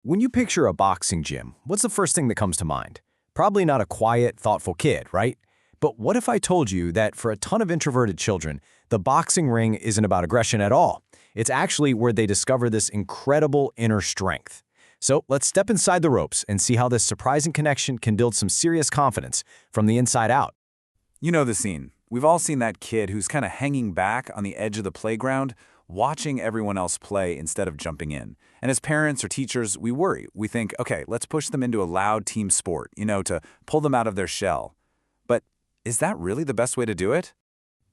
When you picture a boxing gym, what's the first thing that comes to mind? Probably not a quiet, thoughtful kid, right? But what if I told you that for a ton of introverted children, the boxing ring isn't about aggression at all? It's actually where they discover this incredible inner strength. So let's step inside the ropes and see how this surprising connection can build some serious confidence from the inside out. You know the scene. We've all seen that kid who's kind of hanging back on the edge of the playground, watching everyone else play instead of jumping in. And as parents or teachers, we worry. We think, okay, let's push them into a loud team sport, to pull them out of their shell. But is that really the best way to do it?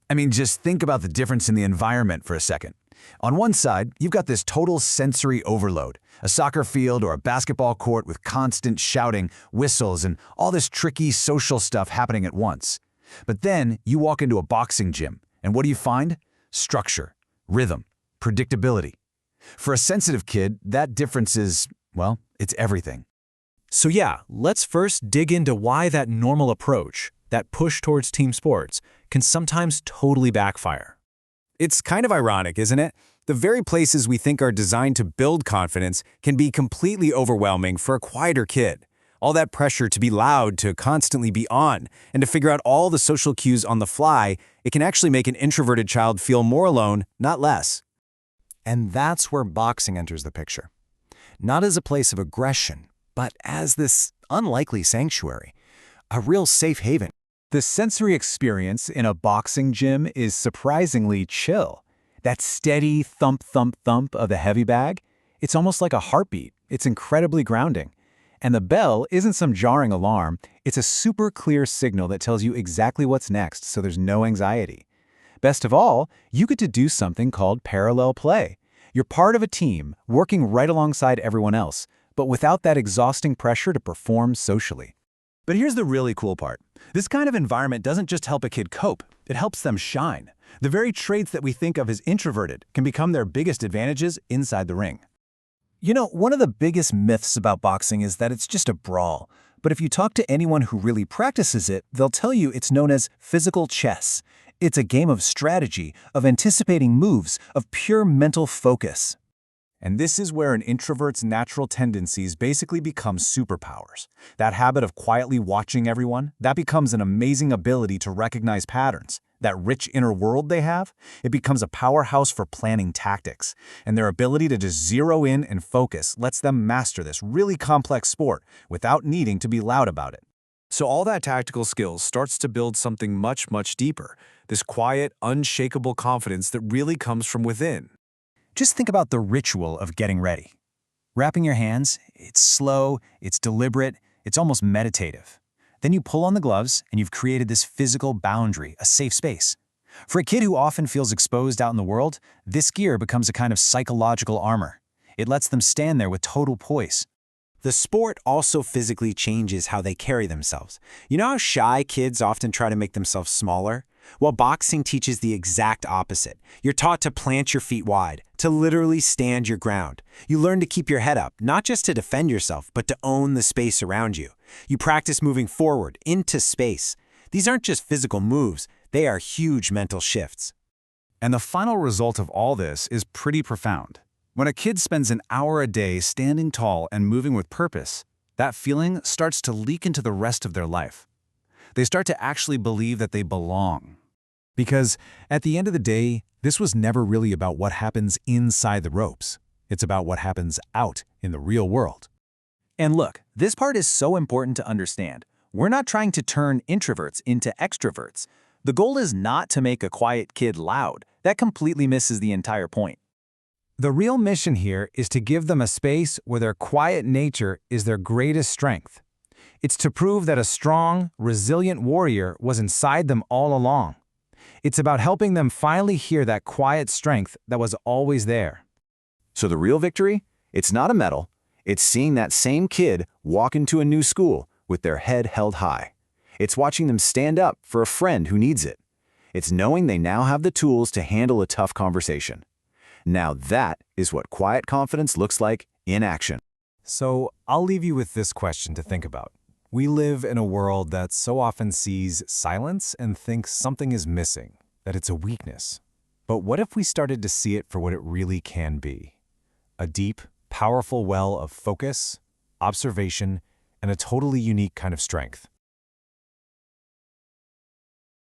I mean, just think about the difference in the environment for a second. On one side, you've got this total sensory overload, a soccer field or a basketball court with constant shouting, whistles, and all this tricky social stuff happening at once. But then you walk into a boxing gym, and what do you find? Structure, rhythm, predictability. For a sensitive kid, that difference is, well, it's everything. So yeah, let's first dig into why that normal approach, that push towards team sports, can sometimes totally backfire. It's kind of ironic, isn't it? The very places we think are designed to build confidence can be completely overwhelming for a quieter kid. All that pressure to be loud, to constantly be on, and to figure out all the social cues on the fly, it can actually make an introverted child feel more alone, not less. And that's where boxing enters the picture. Not as a place of aggression, but as this unlikely sanctuary, a real safe haven. The sensory experience in a boxing gym is surprisingly chill. That steady thump, thump, thump of the heavy bag, it's almost like a heartbeat. It's incredibly grounding. And the bell isn't some jarring alarm, it's a super clear signal that tells you exactly what's next, so there's no anxiety. Best of all, you get to do something called parallel play. You're part of a team, working right alongside everyone else, but without that exhausting pressure to perform socially. But here's the really cool part. This kind of environment doesn't just help a kid cope, it helps them shine. The very traits that we think of as introverted can become their biggest advantages inside the ring. You know, one of the biggest myths about boxing is that it's just a brawl. But if you talk to anyone who really practices it, they'll tell you it's known as physical chess. It's a game of strategy, of anticipating moves, of pure mental focus. And this is where an introvert's natural tendencies basically become superpowers. That habit of quietly watching everyone, that becomes an amazing ability to recognize patterns. That rich inner world they have, it becomes a powerhouse for planning tactics. And their ability to just zero in and focus lets them master this really complex sport without needing to be loud about it. So all that tactical skills starts to build something much, much deeper. This quiet, unshakable confidence that really comes from within. Just think about the ritual of getting ready. Wrapping your hands, it's slow, it's deliberate, it's almost meditative. Then you pull on the gloves, and you've created this physical boundary, a safe space. For a kid who often feels exposed out in the world, this gear becomes a kind of psychological armor. It lets them stand there with total poise. The sport also physically changes how they carry themselves. You know how shy kids often try to make themselves smaller? Well, boxing teaches the exact opposite. You're taught to plant your feet wide, to literally stand your ground. You learn to keep your head up, not just to defend yourself, but to own the space around you. You practice moving forward, into space. These aren't just physical moves, they are huge mental shifts. And the final result of all this is pretty profound. When a kid spends an hour a day standing tall and moving with purpose, that feeling starts to leak into the rest of their life. They start to actually believe that they belong. Because at the end of the day, this was never really about what happens inside the ropes. It's about what happens out in the real world. And look, this part is so important to understand. We're not trying to turn introverts into extroverts. The goal is not to make a quiet kid loud. That completely misses the entire point. The real mission here is to give them a space where their quiet nature is their greatest strength. It's to prove that a strong, resilient warrior was inside them all along. It's about helping them finally hear that quiet strength that was always there. So the real victory? It's not a medal. It's seeing that same kid walk into a new school with their head held high. It's watching them stand up for a friend who needs it. It's knowing they now have the tools to handle a tough conversation. Now that is what quiet confidence looks like in action. So I'll leave you with this question to think about. We live in a world that so often sees silence and thinks something is missing, that it's a weakness. But what if we started to see it for what it really can be? A deep, powerful well of focus, observation, and a totally unique kind of strength.